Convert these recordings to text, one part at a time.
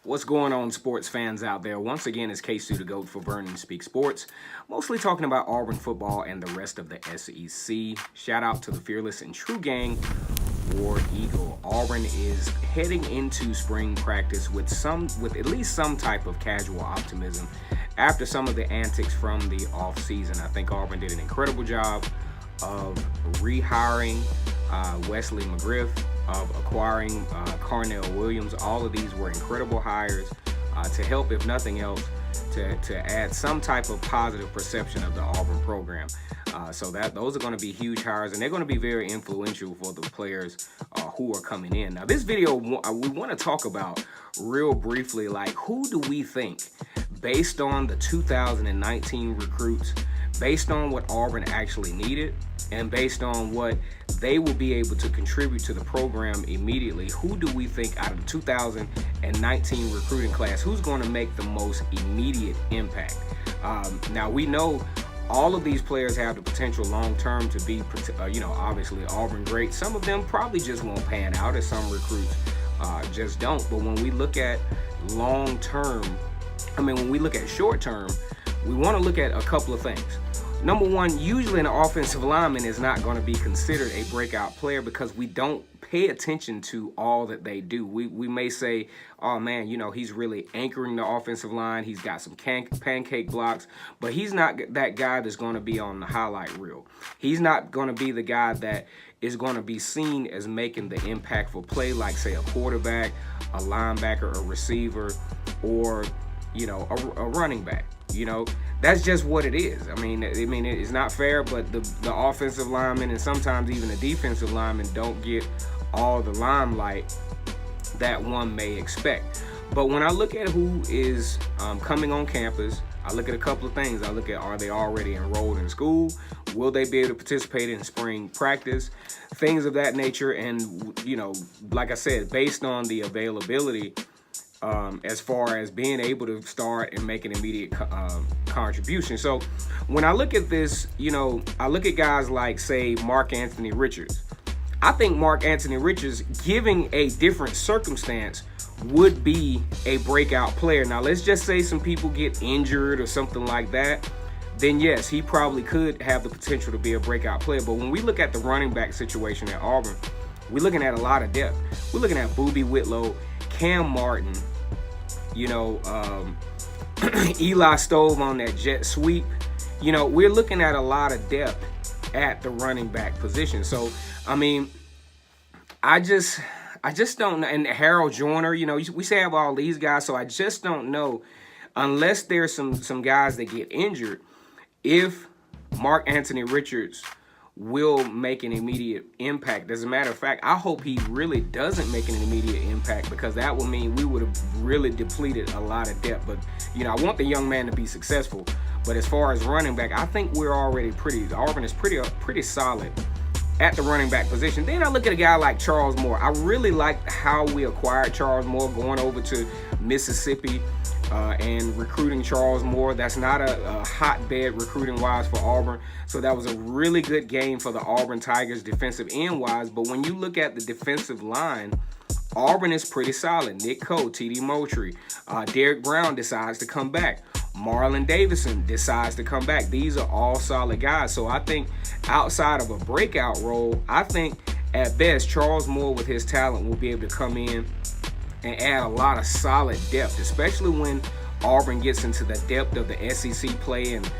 What's going on, sports fans out there? Once again, it's K-Stu the GOAT for Burn and Speak Sports. Mostly talking about Auburn football and the rest of the SEC. Shout out to the fearless and true gang, War Eagle. Auburn is heading into spring practice with at least some type of casual optimism after some of the antics from the offseason. I think Auburn did an incredible job of rehiring Wesley McGriff, of acquiring Carnell Williams. All of these were incredible hires to help, if nothing else, to add some type of positive perception of the Auburn program. So those are going to be huge hires, and they're going to be very influential for the players who are coming in. Now, this video, we want to talk about real briefly, like, who do we think, based on the 2019 recruits, based on what Auburn actually needed, and based on what they will be able to contribute to the program immediately, who do we think out of the 2019 recruiting class, who's going to make the most immediate impact? Now, we know all of these players have the potential long-term to be, obviously Auburn great. Some of them probably just won't pan out, as some recruits just don't. But when we look at long-term, when we look at short-term, we want to look at a couple of things. Number one, usually an offensive lineman is not going to be considered a breakout player because we don't pay attention to all that they do. We may say, oh man, he's really anchoring the offensive line. He's got some pancake blocks, but he's not that guy that's going to be on the highlight reel. He's not going to be the guy that is going to be seen as making the impactful play, like, say, a quarterback, a linebacker, a receiver, or a running back. That's just what it is. It's not fair, but the offensive linemen and sometimes even the defensive linemen don't get all the limelight that one may expect. But when I look at who is coming on campus, I look at a couple of things. I look at, are they already enrolled in school? Will they be able to participate in spring practice? Things of that nature. And, like I said, based on the availability, as far as being able to start and make an immediate contribution. So when I look at this, I look at guys like, say, Antony Richards. I think Antony Richards, giving a different circumstance, would be a breakout player. Now, let's just say some people get injured or something like that. Then yes, he probably could have the potential to be a breakout player. But when we look at the running back situation at Auburn, we're looking at a lot of depth. We're looking at Boobie Whitlow, Cam Martin, Eli Stove on that jet sweep. We're looking at a lot of depth at the running back position. So, I just don't know. And Harold Joyner, we say have all these guys, so I just don't know, unless there's some guys that get injured, if Antony Richards will make an immediate impact. As a matter of fact, I hope he really doesn't make an immediate impact, because that would mean we would have really depleted a lot of depth. But, I want the young man to be successful. But as far as running back, I think we're already Auburn is pretty solid at the running back position. Then I look at a guy like Charles Moore. I really like how we acquired Charles Moore, going over to Mississippi and recruiting Charles Moore. That's not a hotbed recruiting-wise for Auburn. So that was a really good game for the Auburn Tigers defensive end-wise. But when you look at the defensive line, Auburn is pretty solid. Nick Coe, T.D. Moultrie, Derek Brown decides to come back. Marlon Davison decides to come back. These are all solid guys. So I think outside of a breakout role, I think at best Charles Moore with his talent will be able to come in and add a lot of solid depth, especially when Auburn gets into the depth of the SEC play and,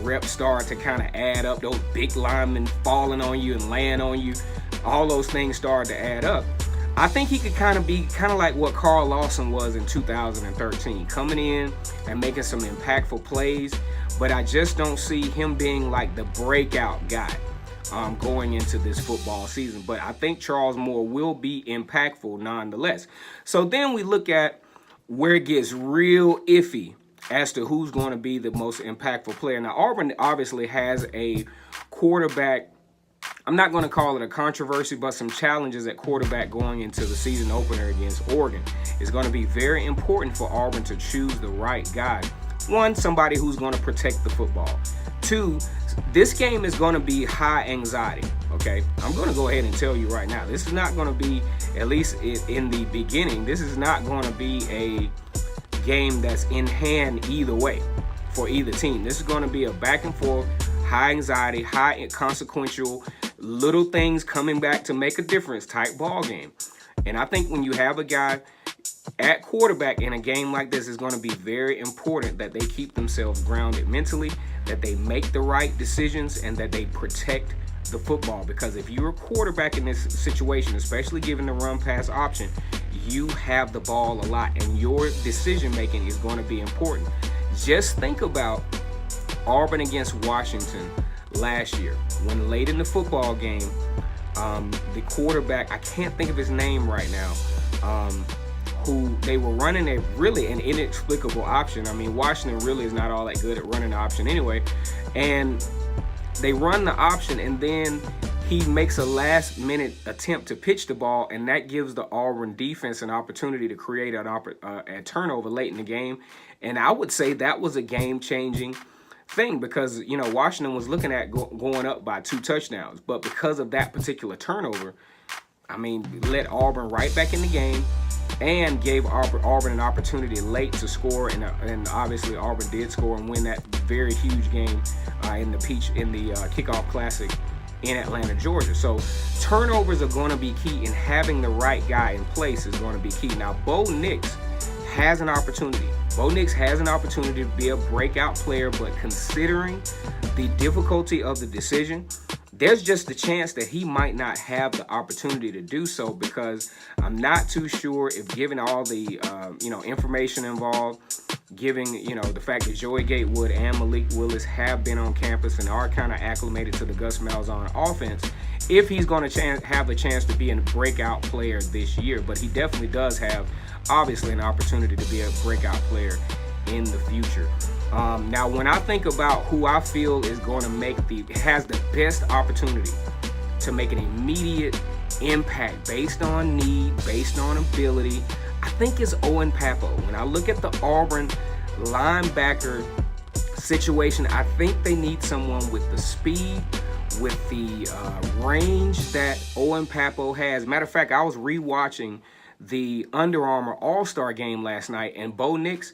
reps start to kind of add up. Those big linemen falling on you and laying on you, all those things start to add up. I think he could kind of like what Carl Lawson was in 2013, coming in and making some impactful plays, but I just don't see him being like the breakout guy going into this football season. But I think Charles Moore will be impactful nonetheless. So then we look at where it gets real iffy as to who's going to be the most impactful player. Now, Auburn obviously has a quarterback, I'm not going to call it a controversy, but some challenges at quarterback going into the season opener against Oregon. It's going to be very important for Auburn to choose the right guy. One, somebody who's going to protect the football. Two, this game is going to be high anxiety, okay? I'm going to go ahead and tell you right now, this is not going to be at least in the beginning, this is not going to be a game that's in hand either way for either team. This is going to be a back and forth, high anxiety, high consequential, little things coming back to make a difference type ball game. And I think when you have a guy at quarterback in a game like this, is going to be very important that they keep themselves grounded mentally, that they make the right decisions, and that they protect the football. Because if you're a quarterback in this situation, especially given the run pass option, you have the ball a lot, and your decision making is going to be important. Just think about Auburn against Washington last year, when late in the football game, the quarterback, I can't think of his name right now, who they were running an inexplicable option. I mean, Washington really is not all that good at running the option anyway. And they run the option, and then he makes a last-minute attempt to pitch the ball, and that gives the Auburn defense an opportunity to create a turnover late in the game. And I would say that was a game-changing thing, because, you know, Washington was looking at going up by 2 touchdowns. But because of that particular turnover, I mean, let Auburn right back in the game and gave Auburn an opportunity late to score. And obviously Auburn did score and win that very huge game in the Kickoff Classic in Atlanta, Georgia. So turnovers are going to be key, and having the right guy in place is going to be key. Now, Bo Nix has an opportunity. Bo Nix has an opportunity to be a breakout player, but considering the difficulty of the decision, there's just a chance that he might not have the opportunity to do so, because I'm not too sure if, given all the information involved, giving the fact that Joey Gatewood and Malik Willis have been on campus and are kind of acclimated to the Gus Malzahn offense, if he's going to have a chance to be a breakout player this year. But he definitely does have, obviously, an opportunity to be a breakout player in the future. Now, when I think about who I feel is going to has the best opportunity to make an immediate impact based on need, based on ability, I think it's Owen Pappoe. When I look at the Auburn linebacker situation, I think they need someone with the speed, with the range that Owen Pappoe has. Matter of fact, I was rewatching the Under Armour All-Star game last night, and Bo Nix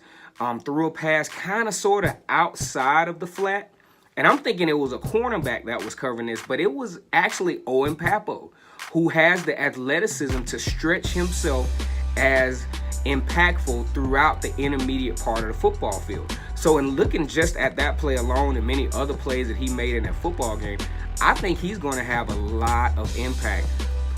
threw a pass kind of sort of outside of the flat. And I'm thinking it was a cornerback that was covering this, but it was actually Owen Pappoe, who has the athleticism to stretch himself as impactful throughout the intermediate part of the football field. So in looking just at that play alone and many other plays that he made in that football game, I think he's going to have a lot of impact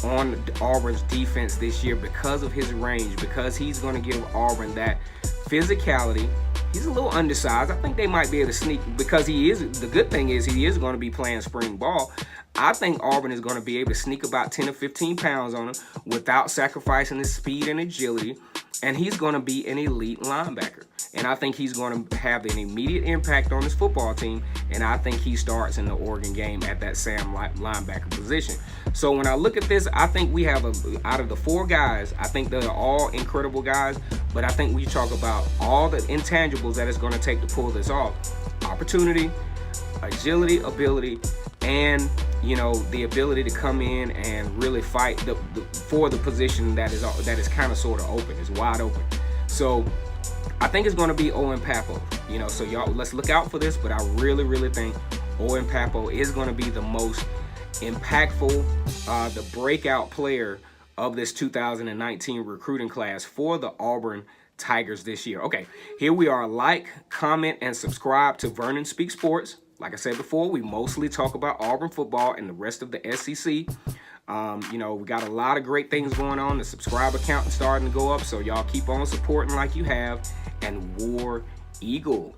on Auburn's defense this year because of his range, because he's going to give Auburn that physicality. He's a little undersized. I think they might be able to sneak, because the good thing is he is going to be playing spring ball. I think Auburn is going to be able to sneak about 10 or 15 pounds on him without sacrificing his speed and agility, and he's going to be an elite linebacker. And I think he's going to have an immediate impact on his football team, and I think he starts in the Oregon game at that Sam linebacker position. So when I look at this, I think we have, out of the 4 guys, I think they're all incredible guys, but I think we talk about all the intangibles that it's going to take to pull this off. Opportunity, agility, ability, and the ability to come in and really fight for the position that is kind of sort of open, is wide open. So I think it's going to be Owen Pappoe. So y'all, let's look out for this. But I really, really think Owen Pappoe is going to be the most impactful, the breakout player of this 2019 recruiting class for the Auburn Tigers this year. Okay, here we are. Like, comment, and subscribe to Vernon Speaks Sports. Like I said before, we mostly talk about Auburn football and the rest of the SEC. We got a lot of great things going on. The subscriber count is starting to go up, so y'all keep on supporting like you have. And War Eagle.